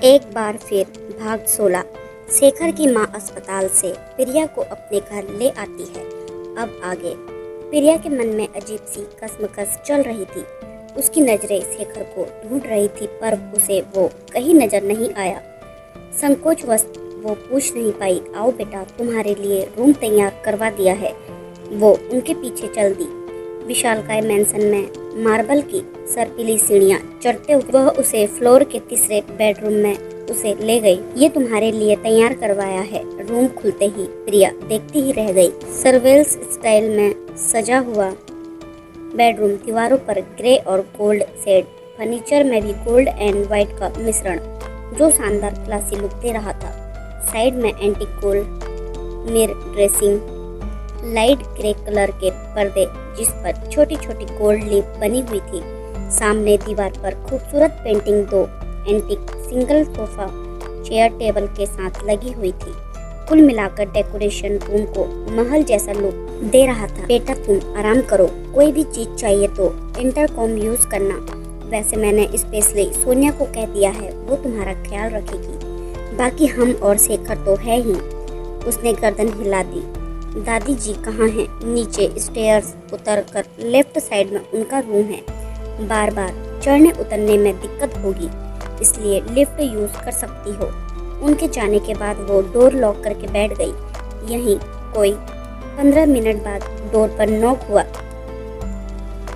एक बार फिर भाग 16। शेखर की मां अस्पताल से प्रिया को अपने घर ले आती है। अब आगे प्रिया के मन में अजीब सी कसमकस चल रही थी। उसकी नजरें शेखर को ढूंढ रही थी पर उसे वो कहीं नजर नहीं आया। संकोचवश वो पूछ नहीं पाई, आओ बेटा, तुम्हारे लिए रूम तैयार करवा दिया है। वो उनके पीछे चल दी। विशालकाय मैंसन में मार्बल की सर्पिली सीढ़ियां चढ़ते हुए वह उसे फ्लोर के तीसरे बेडरूम में उसे ले गई। ये तुम्हारे लिए तैयार करवाया है। रूम खुलते ही प्रिया देखती ही रह गई। सर्वेल्स स्टाइल में सजा हुआ बेडरूम, दीवारों पर ग्रे और गोल्ड शेड, फर्नीचर में भी गोल्ड एंड व्हाइट का मिश्रण जो शानदार क्लासी लुक दे रहा था। साइड में antique gold mirror dressing, light grey colour के पर्दे जिस पर छोटी छोटी गोल्ड लीफ बनी हुई थी। सामने दीवार पर खूबसूरत पेंटिंग, दो antique single sofa chair table के साथ लगी हुई थी। कुल मिलाकर डेकोरेशन रूम को महल जैसा लुक दे रहा था। बेटा तुम आराम करो, कोई भी चीज चाहिए तो इंटरकॉम यूज करना। वैसे मैंने स्पेशली सोनिया को कह दिया है, वो तुम्हारा ख्याल रखेगी। बाकी हम और शेखर तो है ही। उसने गर्दन हिला दी। दादी जी कहाँ हैं? नीचे स्टेयर्स उतरकर लेफ्ट साइड में उनका रूम है। बार बार चढ़ने उतरने में दिक्कत होगी, इसलिए लिफ्ट यूज कर सकती हो। उनके जाने के बाद वो डोर लॉक करके बैठ गई। यहीं कोई 15 मिनट बाद डोर पर नॉक हुआ।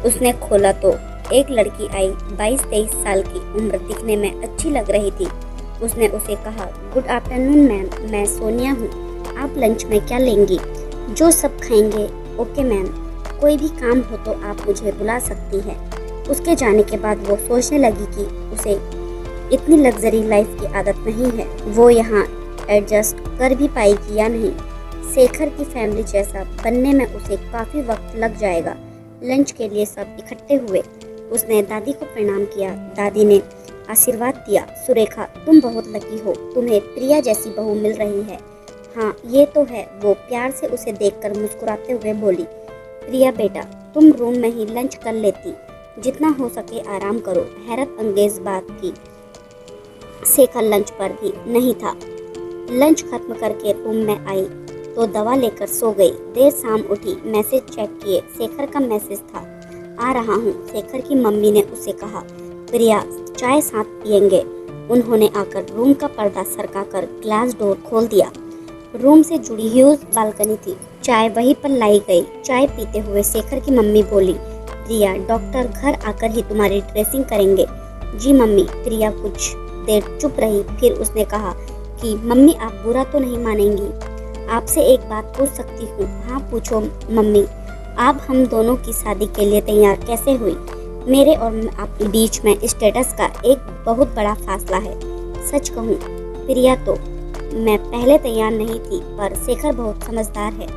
उसने खोला तो एक लड़की आई। 22-23 साल की उम्र, दिखने में अच्छी लग रही थी। उसने उसे कहा, गुड आफ्टरनून मैम, मैं सोनिया हूँ। आप लंच में क्या लेंगी? जो सब खाएंगे। ओके मैम, कोई भी काम हो तो आप मुझे बुला सकती हैं। उसके जाने के बाद वो सोचने लगी कि उसे इतनी लग्जरी लाइफ की आदत नहीं है। वो यहाँ एडजस्ट कर भी पाएगी या नहीं। शेखर की फैमिली जैसा बनने में उसे काफ़ी वक्त लग जाएगा। लंच के लिए सब इकट्ठे हुए। उसने दादी को प्रणाम किया। दादी ने आशीर्वाद दिया, सुरेखा तुम बहुत लकी हो, तुम्हें प्रिया जैसी बहू मिल रही है। हाँ ये तो है, वो प्यार से उसे देखकर मुस्कुराते हुए बोली। प्रिया बेटा, तुम रूम में ही लंच कर लेती, जितना हो सके आराम करो। हैरत अंगेज बात की, शेखर लंच पर भी नहीं था। लंच खत्म करके रूम में आई तो दवा लेकर सो गई। देर शाम उठी, मैसेज चेक किए। शेखर का मैसेज था, आ रहा हूँ। शेखर की मम्मी ने उसे कहा, प्रिया चाय साथ पियेंगे। उन्होंने आकर रूम का पर्दा सरकाकर ग्लास डोर खोल दिया। रूम से जुड़ी ह्यूज बालकनी थी। चाय वहीं पर लाई गई। चाय पीते हुए शेखर की मम्मी बोली, प्रिया डॉक्टर घर आकर ही तुम्हारी ड्रेसिंग करेंगे। जी मम्मी। प्रिया कुछ देर चुप रही, फिर उसने कहा कि मम्मी आप बुरा तो नहीं मानेंगी, आपसे एक बात पूछ सकती हूँ? हाँ पूछो मम्मी। आप हम दोनों की शादी के लिए तैयार कैसे हुई? मेरे और आपके बीच में स्टेटस का एक बहुत बड़ा फासला है। सच कहूँ प्रिया, तो मैं पहले तैयार नहीं थी, पर शेखर बहुत समझदार है।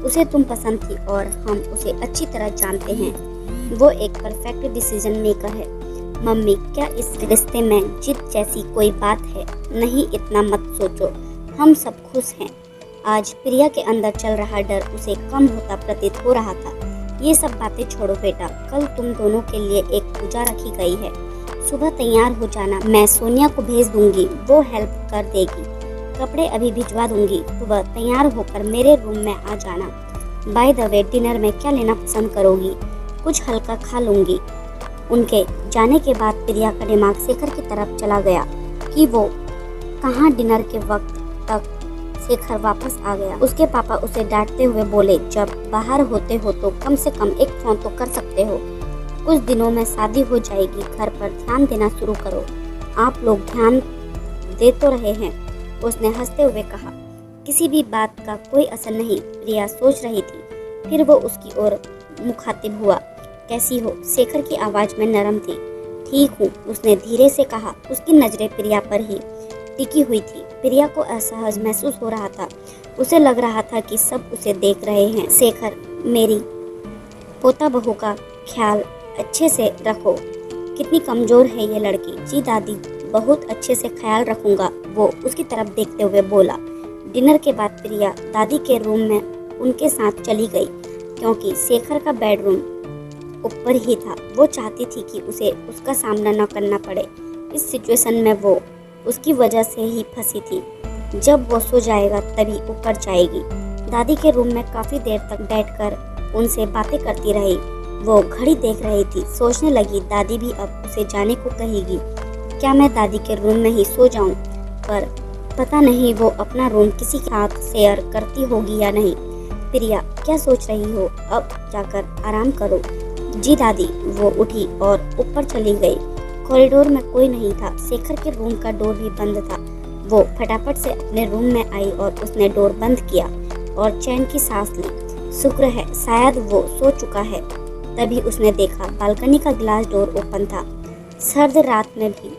उसे तुम पसंद थी और हम उसे अच्छी तरह जानते हैं। वो एक परफेक्ट डिसीजन मेकर है। मम्मी क्या इस रिश्ते में जिद जैसी कोई बात है? नहीं, इतना मत सोचो, हम सब खुश हैं। आज प्रिया के अंदर चल रहा डर उसे कम होता प्रतीत हो रहा था। ये सब बातें छोड़ो बेटा, कल तुम दोनों के लिए एक पूजा रखी गई है। सुबह तैयार हो जाना, मैं सोनिया को भेज दूंगी, वो हेल्प कर देगी। कपड़े अभी भिजवा दूंगी। सुबह तैयार होकर मेरे रूम में आ जाना। बाय द वे, डिनर में क्या लेना पसंद करोगी? कुछ हल्का खा लूंगी। उनके जाने के बाद प्रिया का दिमाग शेखर की तरफ चला गया कि वो कहाँ। डिनर के वक्त तक शेखर वापस आ गया। उसके पापा उसे डांटते हुए बोले, जब बाहर होते हो तो कम से कम एक फोन तो कर सकते हो। कुछ दिनों में शादी हो जाएगी, घर पर ध्यान देना शुरू करो। आप लोग ध्यान दे तो रहे हैं, उसने हंसते हुए कहा। किसी भी बात का कोई असर नहीं, प्रिया सोच रही थी। फिर वो उसकी ओर मुखातिब हुआ। कैसी हो? शेखर की आवाज़ में नरम थी। ठीक हूँ, उसने धीरे से कहा। उसकी नज़रें प्रिया पर ही टिकी हुई थी। प्रिया को असहज महसूस हो रहा था। उसे लग रहा था कि सब उसे देख रहे हैं। शेखर, मेरी पोता बहू का ख्याल अच्छे से रखो। कितनी कमज़ोर है ये लड़की। जी दादी, बहुत अच्छे से ख्याल रखूंगा, वो उसकी तरफ देखते हुए बोला। डिनर के बाद प्रिया दादी के रूम में उनके साथ चली गई, क्योंकि शेखर का बेडरूम ऊपर ही था। वो चाहती थी कि उसे उसका सामना न करना पड़े। इस सिचुएशन में वो उसकी वजह से ही फंसी थी। जब वो सो जाएगा तभी ऊपर जाएगी। दादी के रूम में काफ़ी देर तक बैठकर उनसे बातें करती रही। वो घड़ी देख रही थी, सोचने लगी दादी भी अब उसे जाने को कहेगी। क्या मैं दादी के रूम में ही सो जाऊं? पर पता नहीं वो अपना रूम किसी के साथ शेयर करती होगी या नहीं। प्रिया, क्या सोच रही हो? अब जाकर आराम करो। जी दादी। वो उठी और ऊपर चली गई। कॉरिडोर में कोई नहीं था। शेखर के रूम का डोर भी बंद था। वो फटाफट से अपने रूम में आई और उसने डोर बंद किया और चैन की सांस ली। शुक्र है शायद वो सो चुका है। तभी उसने देखा बालकनी का ग्लास डोर ओपन था। सर्द रात में भी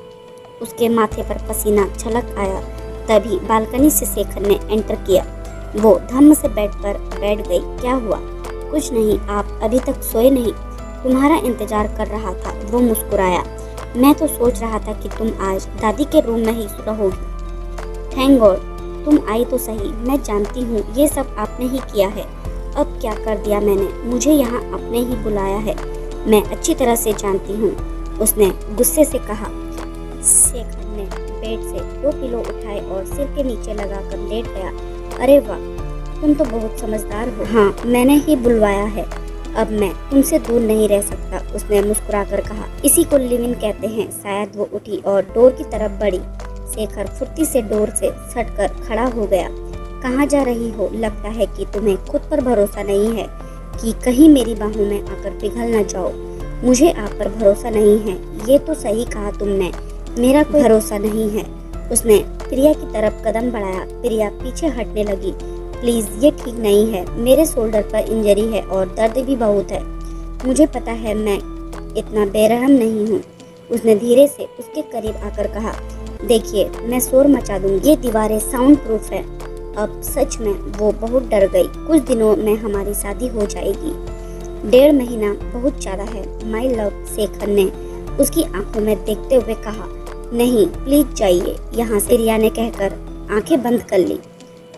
उसके माथे पर पसीना छलक आया। तभी बालकनी से शेखर ने एंटर किया। वो धम्म से बेड पर बैठ गई। क्या हुआ? कुछ नहीं, आप अभी तक सोए नहीं? तुम्हारा इंतजार कर रहा था। वो मुस्कुराया। मैं तो सोच रहा था कि तुम आज दादी के रूम में ही रहोगी। थैंक गॉड तुम आई तो सही। मैं जानती हूँ ये सब आपने ही किया है। अब क्या कर दिया मैंने? मुझे यहाँ आपने ही बुलाया है। मैं अच्छी तरह से जानती हूँ, उसने गुस्से से कहा। शेखर ने बेड से 2 पिलो उठाए और सिर के नीचे लगाकर लेट गया। अरे वाह, तुम तो बहुत समझदार हो। हाँ, मैंने ही बुलवाया है। अब मैं तुमसे दूर नहीं रह सकता, उसने मुस्कुराकर कहा। इसी को लिव इन कहते हैं। शायद वो उठी और डोर की तरफ बढ़ी। शेखर फुर्ती से डोर से सटकर खड़ा हो गया। कहाँ जा रही हो? लगता है कि तुम्हें खुद पर भरोसा नहीं है कि कहीं मेरी बाहों में आकर पिघल न जाओ। मुझे आप पर भरोसा नहीं है। ये तो सही कहा तुमने, मेरा कोई भरोसा नहीं है। उसने प्रिया की तरफ कदम बढ़ाया। प्रिया पीछे हटने लगी। प्लीज, ये ठीक नहीं है। मेरे शोल्डर पर इंजरी है और दर्द भी बहुत है। मुझे पता है, मैं इतना बेरहम नहीं हूँ, उसने धीरे से उसके करीब आकर कहा। देखिए, मैं शोर मचा दूंगी। ये दीवारें साउंड प्रूफ है। अब सच में वो बहुत डर गई। कुछ दिनों में हमारी शादी हो जाएगी। 1.5 महीना बहुत ज्यादा है माय लव, शेखर ने उसकी आंखों में देखते हुए कहा। नहीं, प्लीज जाइए यहाँ से, प्रिया ने कहकर आंखें बंद कर ली।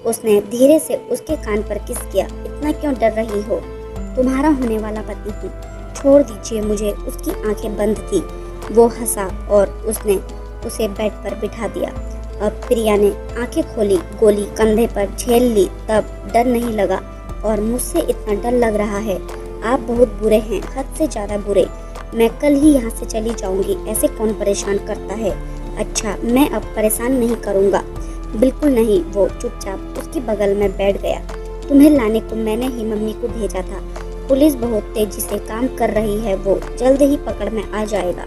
उसने धीरे से उसके कान पर किस किया। इतना क्यों डर रही हो? तुम्हारा होने वाला पति हूँ, छोड़ दीजिए मुझे। उसकी आंखें बंद थी। वो हंसा और उसने उसे बेड पर बिठा दिया। अब प्रिया ने आंखें खोली। गोली कंधे पर झेल ली। तब डर नहीं लगा और मुझसे इतना डर लग रहा है। आप बहुत बुरे हैं, हद से ज्यादा बुरे। मैं कल ही यहाँ से चली जाऊंगी। ऐसे कौन परेशान करता है? अच्छा, मैं अब परेशान नहीं करूँगा। बिल्कुल नहीं। वो चुपचाप उसकी बगल में बैठ गया। तुम्हें लाने को मैंने ही मम्मी को भेजा था। पुलिस बहुत तेजी से काम कर रही है। वो जल्द ही पकड़ में आ जाएगा।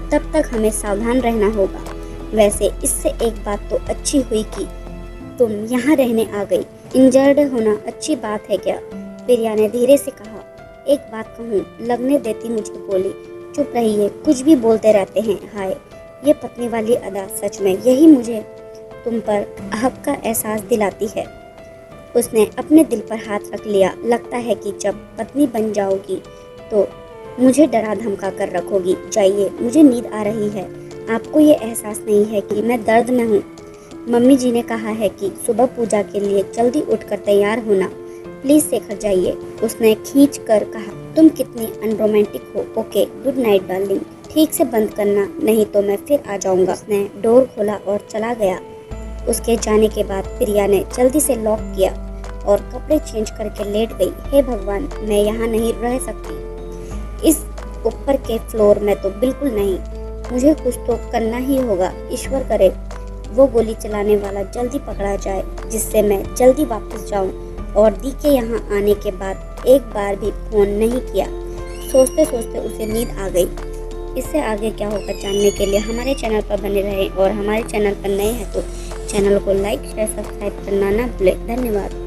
तब तक हमें सावधान रहना होगा। वैसे इससे एक बात तो अच्छी हुई कि तुम यहाँ रहने आ गई। इंजर्ड होना अच्छी बात है क्या? प्रिया ने धीरे से कहा। एक बात कहूँ, लगने देती मुझे गोली? चुप रहिए, कुछ भी बोलते रहते हैं। हाय, ये पत्नी वाली अदा, सच में यही मुझे तुम पर हक का एहसास दिलाती है। उसने अपने दिल पर हाथ रख लिया। लगता है कि जब पत्नी बन जाओगी तो मुझे डरा धमका कर रखोगी। जाइए, मुझे नींद आ रही है। आपको ये एहसास नहीं है कि मैं दर्द में हूँ? मम्मी जी ने कहा है कि सुबह पूजा के लिए जल्दी उठकर तैयार होना। प्लीज शेखर, जाइए, उसने खींच कर कहा। तुम कितनी अनरोमांटिक हो। Okay, good night darling. ठीक से बंद करना, नहीं तो मैं फिर आ जाऊंगा। उसने डोर खोला और चला गया। उसके जाने के बाद प्रिया ने जल्दी से लॉक किया और कपड़े चेंज करके लेट गई। हे भगवान, मैं यहाँ नहीं रह सकती। इस ऊपर के फ्लोर में तो बिल्कुल नहीं। मुझे कुछ तो करना ही होगा। ईश्वर करे वो गोली चलाने वाला जल्दी पकड़ा जाए, जिससे मैं जल्दी वापस जाऊं। और दी के यहाँ आने के बाद एक बार भी फोन नहीं किया। सोचते सोचते उसे नींद आ गई। इससे आगे क्या होगा जानने के लिए हमारे चैनल पर बने रहें और हमारे चैनल पर नए हैं तो चैनल को लाइक शेयर सब्सक्राइब करना ना भूलें। धन्यवाद।